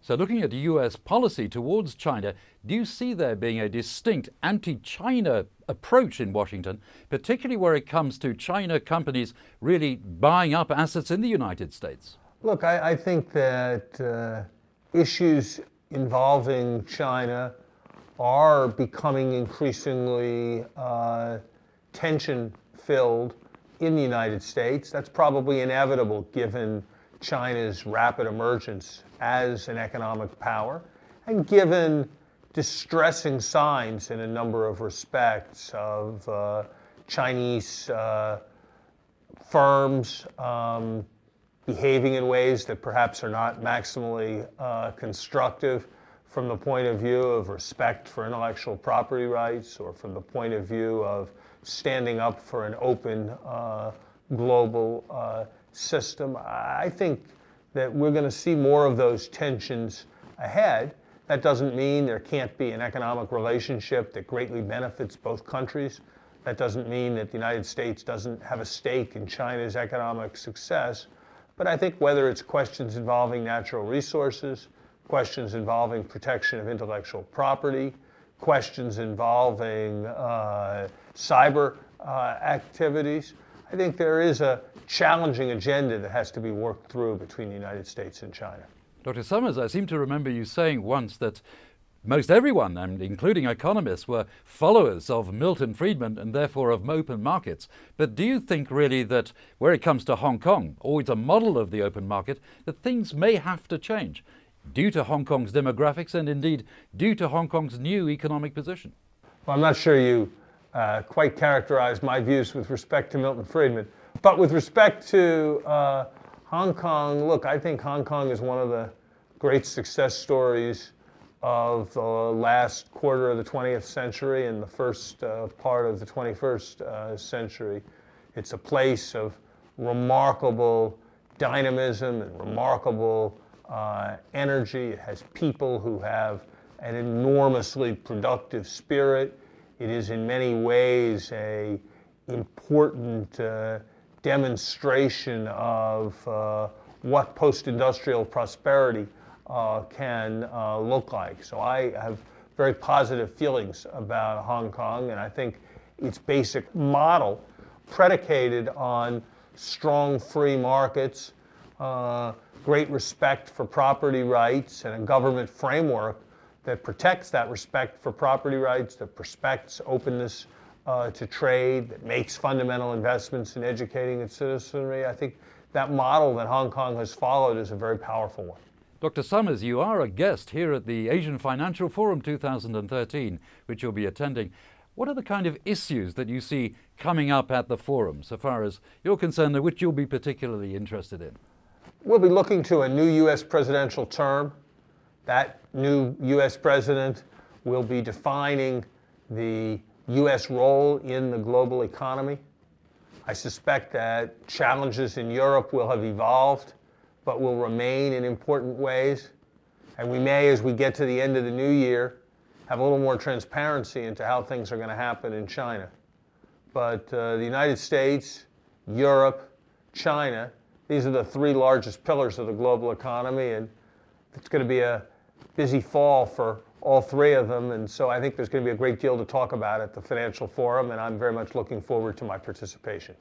So looking at US policy towards China, do you see there being a distinct anti-China approach in Washington, particularly where it comes to China companies really buying up assets in the United States? Look, I think that issues involving China are becoming increasingly tension-filled in the United States. That's probably inevitable given China's rapid emergence as an economic power and given distressing signs in a number of respects of Chinese firms behaving in ways that perhaps are not maximally constructive from the point of view of respect for intellectual property rights or from the point of view of standing up for an open global system. I think that we're going to see more of those tensions ahead. That doesn't mean there can't be an economic relationship that greatly benefits both countries. That doesn't mean that the United States doesn't have a stake in China's economic success. But I think whether it's questions involving natural resources, questions involving protection of intellectual property, questions involving cyber activities, I think there is a challenging agenda that has to be worked through between the United States and China. Dr. Summers, I seem to remember you saying once that most everyone, and including economists, were followers of Milton Friedman and therefore of open markets. But do you think really that where it comes to Hong Kong, always a model of the open market, that things may have to change due to Hong Kong's demographics and indeed due to Hong Kong's new economic position? Well, I'm not sure you quite characterized my views with respect to Milton Friedman. But with respect to Hong Kong, look, I think Hong Kong is one of the great success stories of the last quarter of the 20th century and the first part of the 21st century. It's a place of remarkable dynamism and remarkable energy. It has people who have an enormously productive spirit. It is in many ways an important demonstration of what post-industrial prosperity can look like. So I have very positive feelings about Hong Kong, and I think its basic model, predicated on strong free markets, great respect for property rights, and a government framework that protects that respect for property rights, that respects openness to trade, that makes fundamental investments in educating its citizenry. I think that model that Hong Kong has followed is a very powerful one. Dr. Summers, you are a guest here at the Asian Financial Forum 2013, which you'll be attending. What are the kind of issues that you see coming up at the forum, so far as you're concerned, which you'll be particularly interested in? We'll be looking to a new U.S. presidential term. That new U.S. president will be defining the U.S. role in the global economy. I suspect that challenges in Europe will have evolved, but will remain in important ways. And we may, as we get to the end of the new year, have a little more transparency into how things are going to happen in China. But the United States, Europe, China, these are the three largest pillars of the global economy, and it's going to be a busy fall for all three of them. And so I think there's going to be a great deal to talk about at the Financial Forum, and I'm very much looking forward to my participation.